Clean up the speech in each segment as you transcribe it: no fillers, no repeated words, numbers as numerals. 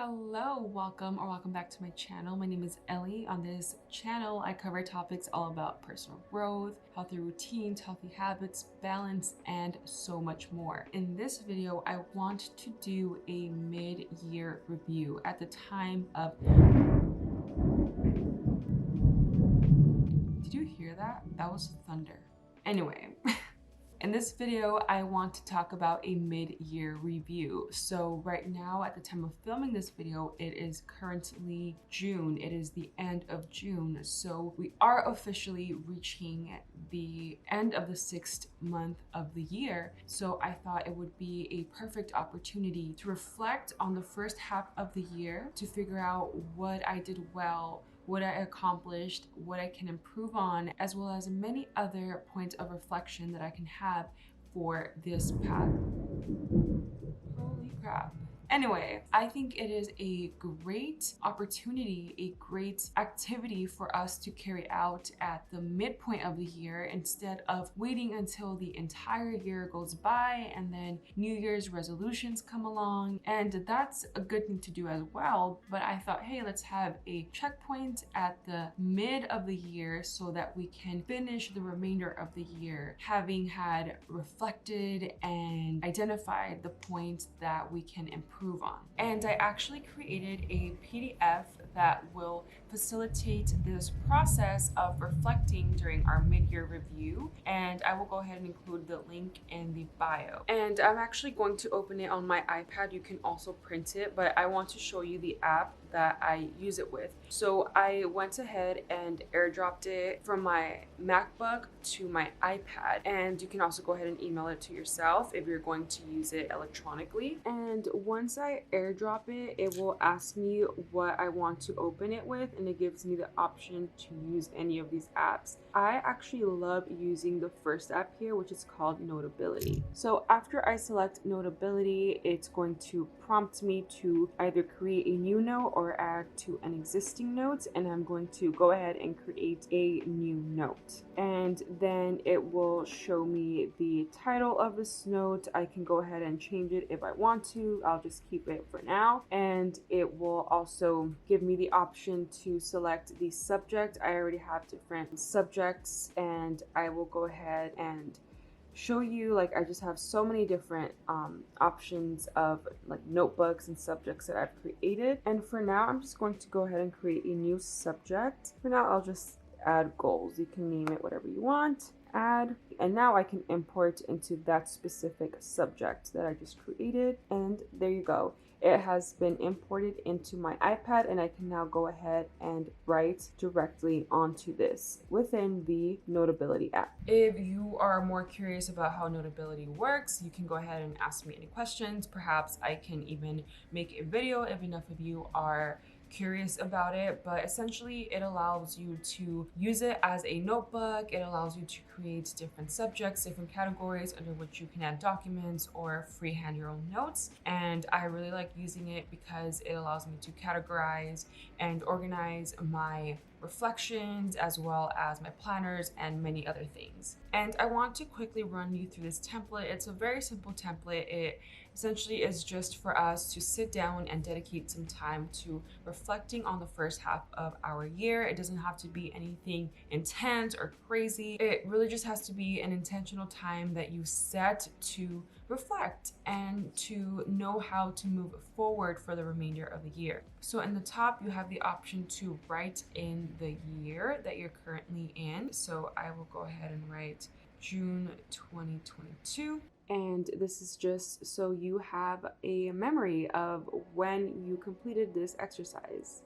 Hello, welcome back to my channel. My name is Ellie. On this channel, I cover topics all about personal growth, healthy routines, healthy habits, balance, and so much more. In this video, I want to do a mid-year review at the time of... Did you hear that? That was thunder. Anyway. In this video, I want to talk about a mid-year review. So right now, at the time of filming this video, it is currently June. It is the end of June. So we are officially reaching the end of the 6th month of the year. So I thought it would be a perfect opportunity to reflect on the first half of the year, to figure out what I did well, what I accomplished, what I can improve on, as well as many other points of reflection that I can have for this path. Holy crap. Anyway, I think it is a great opportunity, a great activity for us to carry out at the midpoint of the year instead of waiting until the entire year goes by and then New Year's resolutions come along. And that's a good thing to do as well. But I thought, hey, let's have a checkpoint at the mid of the year so that we can finish the remainder of the year having had reflected and identified the points that we can improve on. And I actually created a PDF that will facilitate this process of reflecting during our mid-year review, and I will go ahead and include the link in the bio. And I'm actually going to open it on my iPad. You can also print it, but I want to show you the app that I use it with. So I went ahead and airdropped it from my MacBook to my iPad, and you can also go ahead and email it to yourself if you're going to use it electronically. And once I airdrop it, it will ask me what I want to open it with, and it gives me the option to use any of these apps. I actually love using the first app here, which is called Notability. So after I select Notability, it's going to prompt me to either create a new note or add to an existing note, and I'm going to go ahead and create a new note. And then it will show me the title of this note. I can go ahead and change it if I want to. I'll just keep it for now. And it will also give me the option to select the subject. I already have different subjects, and I will go ahead and show you, like, I just have so many different options of like notebooks and subjects that I've created. And for now, I'm just going to go ahead and create a new subject. For now, I'll just add goals. You can name it whatever you want. Add, and now I can import into that specific subject that I just created, and there you go. It has been imported into my iPad, and I can now go ahead and write directly onto this within the Notability app. If you are more curious about how Notability works, you can go ahead and ask me any questions. Perhaps I can even make a video if enough of you are curious about it. But essentially, it allows you to use it as a notebook. It allows you to create different subjects, different categories under which you can add documents or freehand your own notes. And I really like using it because it allows me to categorize and organize my reflections as well as my planners and many other things. And I want to quickly run you through this template. It's a very simple template. It essentially is just for us to sit down and dedicate some time to reflecting on the first half of our year. It doesn't have to be anything intense or crazy. It really just has to be an intentional time that you set to reflect and to know how to move forward for the remainder of the year. So in the top, you have the option to write in the year that you're currently in. So I will go ahead and write June 2022. And this is just so you have a memory of when you completed this exercise.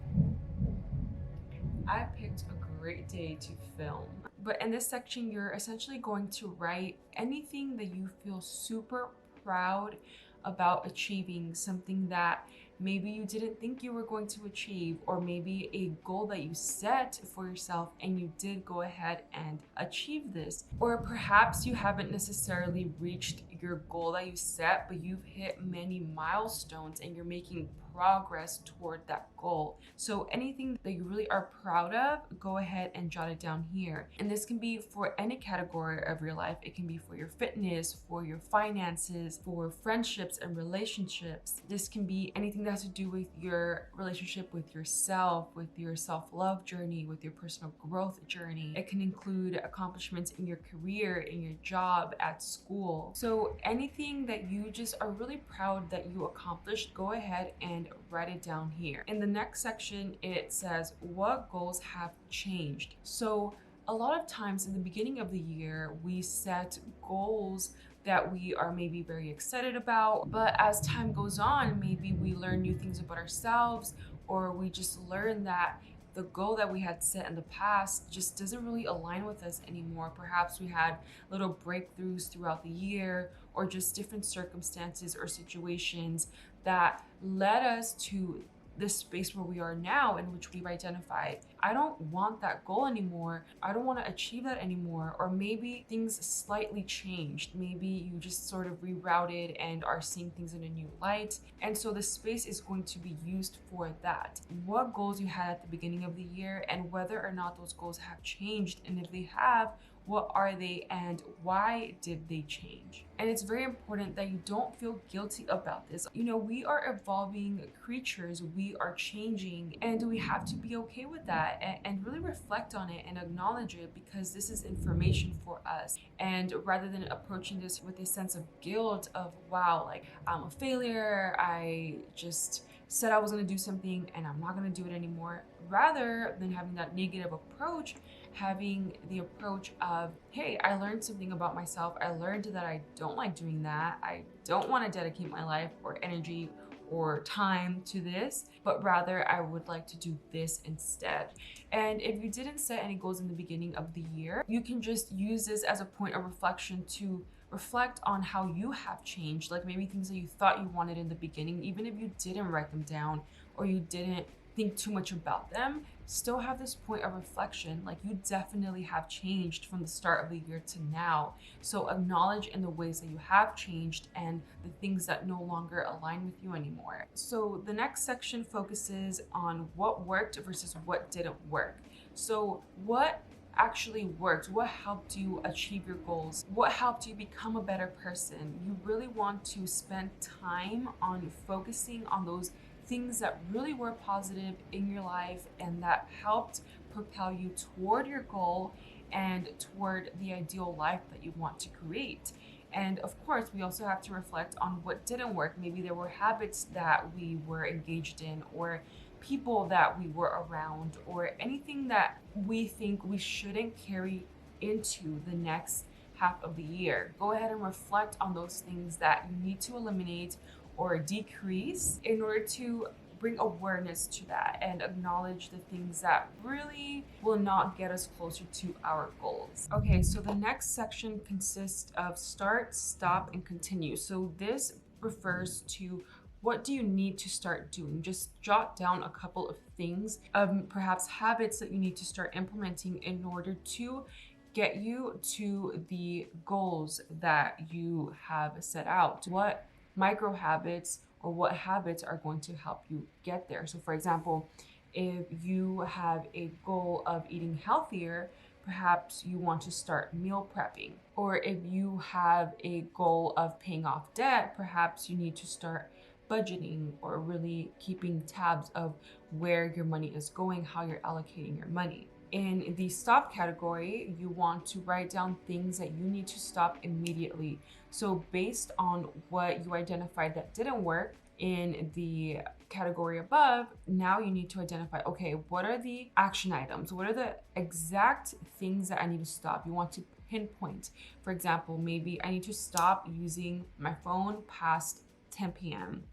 I picked a great day to film. But in this section, you're essentially going to write anything that you feel super proud about achieving, something that maybe you didn't think you were going to achieve, or maybe a goal that you set for yourself and you did go ahead and achieve this. Or perhaps you haven't necessarily reached your goal that you set, but you've hit many milestones and you're making progress toward that goal. So anything that you really are proud of, go ahead and jot it down here. And this can be for any category of your life. It can be for your fitness, for your finances, for friendships and relationships. This can be anything that has to do with your relationship with yourself, with your self-love journey, with your personal growth journey. It can include accomplishments in your career, in your job, at school. So anything that you just are really proud that you accomplished, go ahead and write it down here. In the next section, it says, what goals have changed? So a lot of times in the beginning of the year, we set goals that we are maybe very excited about, but as time goes on, maybe we learn new things about ourselves, or we just learn that the goal that we had set in the past just doesn't really align with us anymore. Perhaps we had little breakthroughs throughout the year, or just different circumstances or situations that led us to this space where we are now, in which we've identified, I don't want that goal anymore. I don't want to achieve that anymore. Or maybe things slightly changed. Maybe you just sort of rerouted and are seeing things in a new light. And so the space is going to be used for that. What goals you had at the beginning of the year, and whether or not those goals have changed. And if they have, what are they and why did they change? And it's very important that you don't feel guilty about this. You know, we are evolving creatures, we are changing, and we have to be okay with that and really reflect on it and acknowledge it, because this is information for us. And rather than approaching this with a sense of guilt of, wow, like I'm a failure, I just said I was going to do something and I'm not going to do it anymore, rather than having that negative approach, having the approach of, hey, I learned something about myself. I learned that I don't like doing that. I don't want to dedicate my life or energy or time to this, but rather I would like to do this instead. And if you didn't set any goals in the beginning of the year, you can just use this as a point of reflection to reflect on how you have changed, like maybe things that you thought you wanted in the beginning, even if you didn't write them down or you didn't think too much about them, still have this point of reflection. Like, you definitely have changed from the start of the year to now. So acknowledge in the ways that you have changed and the things that no longer align with you anymore. So the next section focuses on what worked versus what didn't work. So what actually worked? What helped you achieve your goals? What helped you become a better person? You really want to spend time on focusing on those things that really were positive in your life and that helped propel you toward your goal and toward the ideal life that you want to create. And of course, we also have to reflect on what didn't work. Maybe there were habits that we were engaged in, or people that we were around, or anything that we think we shouldn't carry into the next half of the year. Go ahead and reflect on those things that you need to eliminate or decrease in order to bring awareness to that and acknowledge the things that really will not get us closer to our goals. Okay, so the next section consists of start, stop, and continue. So this refers to, what do you need to start doing? Just jot down a couple of things, perhaps habits that you need to start implementing in order to get you to the goals that you have set out. What micro habits or what habits are going to help you get there? So for example, if you have a goal of eating healthier, perhaps you want to start meal prepping. Or if you have a goal of paying off debt, perhaps you need to start budgeting or really keeping tabs of where your money is going, how you're allocating your money. In the stop category, you want to write down things that you need to stop immediately. So based on what you identified that didn't work in the category above, now you need to identify, okay, what are the action items? What are the exact things that I need to stop? You want to pinpoint. For example, maybe I need to stop using my phone past 10 p.m.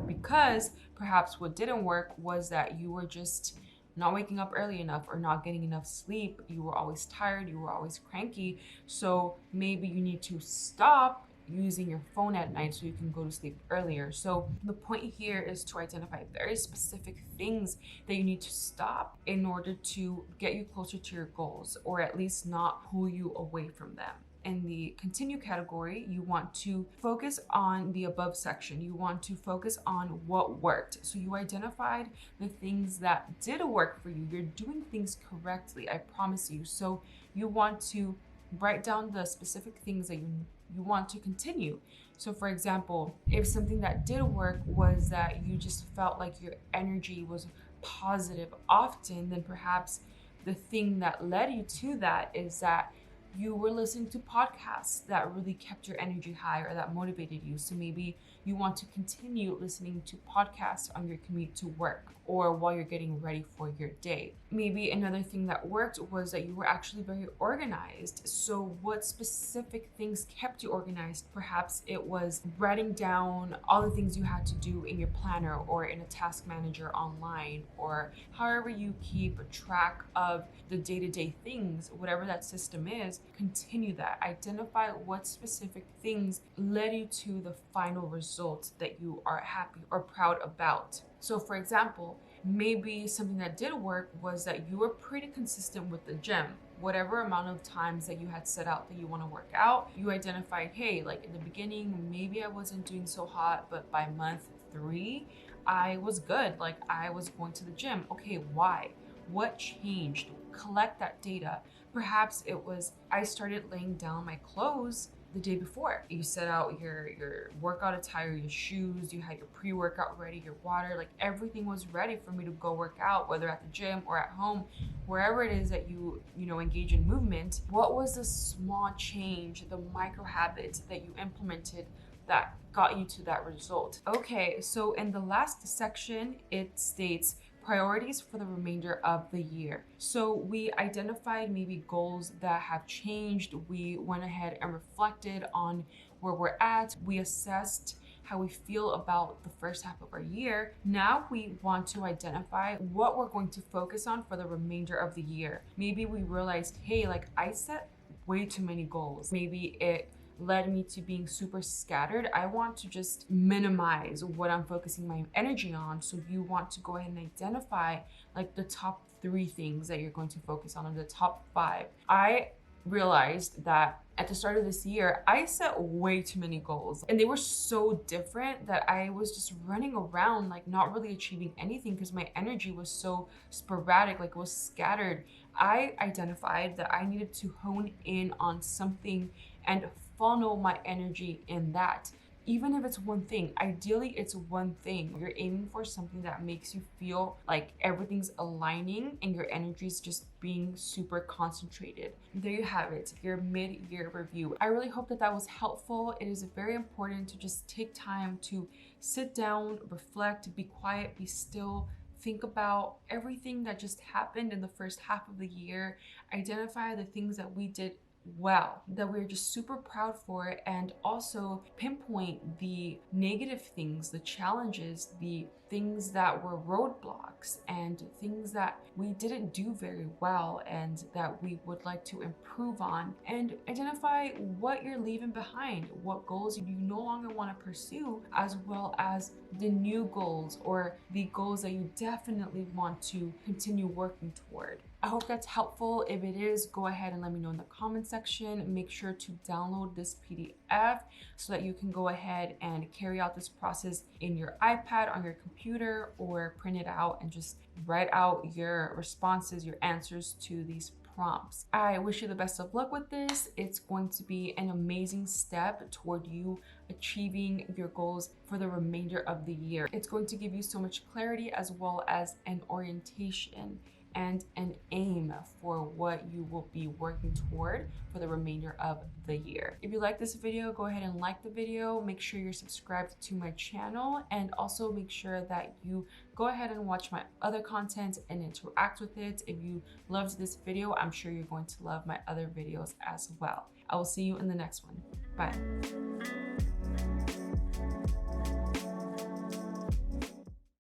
because perhaps what didn't work was that you were just not waking up early enough or not getting enough sleep. You were always tired, you were always cranky. So maybe you need to stop using your phone at night so you can go to sleep earlier. So the point here is to identify very specific things that you need to stop in order to get you closer to your goals, or at least not pull you away from them. in the continue category, you want to focus on the above section. You want to focus on what worked. So you identified the things that did work for you. You're doing things correctly, I promise you. So you want to write down the specific things that you want to continue. So for example, if something that did work was that you just felt like your energy was positive often, then perhaps the thing that led you to that is that you were listening to podcasts that really kept your energy high or that motivated you. So maybe you want to continue listening to podcasts on your commute to work or while you're getting ready for your day. Maybe another thing that worked was that you were actually very organized. So what specific things kept you organized? Perhaps it was writing down all the things you had to do in your planner or in a task manager online, or however you keep track of the day-to-day things, whatever that system is. Continue that. Identify what specific things led you to the final result that you are happy or proud about. So for example, maybe something that did work was that you were pretty consistent with the gym. Whatever amount of times that you had set out that you want to work out, you identified, hey, like in the beginning, maybe I wasn't doing so hot, but by month 3, I was good. Like I was going to the gym. Okay, why? What changed? Collect that data. Perhaps it was I started laying down my clothes the day before. You set out your workout attire, your shoes, you had your pre-workout ready, your water, like everything was ready for me to go work out, whether at the gym or at home, wherever it is that you engage in movement. What was the small change, the micro habits that you implemented that got you to that result? Okay, so in the last section, it states priorities for the remainder of the year. So we identified maybe goals that have changed. We went ahead and reflected on where we're at. We assessed how we feel about the first half of our year. Now we want to identify what we're going to focus on for the remainder of the year. Maybe we realized, hey, like I set way too many goals. Maybe it led me to being super scattered. I want to just minimize what I'm focusing my energy on. So you want to go ahead and identify like the top 3 things that you're going to focus on, or the top 5. I realized that at the start of this year, I set way too many goals and they were so different that I was just running around, like not really achieving anything because my energy was so sporadic, like it was scattered. I identified that I needed to hone in on something and funnel my energy in that. Even if it's one thing, ideally it's one thing. You're aiming for something that makes you feel like everything's aligning and your energy is just being super concentrated. There you have it, your mid-year review. I really hope that that was helpful. It is very important to just take time to sit down, reflect, be quiet, be still, think about everything that just happened in the first half of the year, identify the things that we did well, that we're just super proud for, and also pinpoint the negative things, the challenges, the things that were roadblocks and things that we didn't do very well and that we would like to improve on, and identify what you're leaving behind, what goals you no longer want to pursue, as well as the new goals or the goals that you definitely want to continue working toward. I hope that's helpful. If it is, go ahead and let me know in the comment section. Make sure to download this PDF so that you can go ahead and carry out this process in your iPad, on your computer, or print it out and just write out your responses, your answers to these prompts. I wish you the best of luck with this. It's going to be an amazing step toward you achieving your goals for the remainder of the year. It's going to give you so much clarity as well as an orientation and an aim for what you will be working toward for the remainder of the year. If you like this video, go ahead and like the video. Make sure you're subscribed to my channel, and also make sure that you go ahead and watch my other content and interact with it. If you loved this video, I'm sure you're going to love my other videos as well. I will see you in the next one. Bye.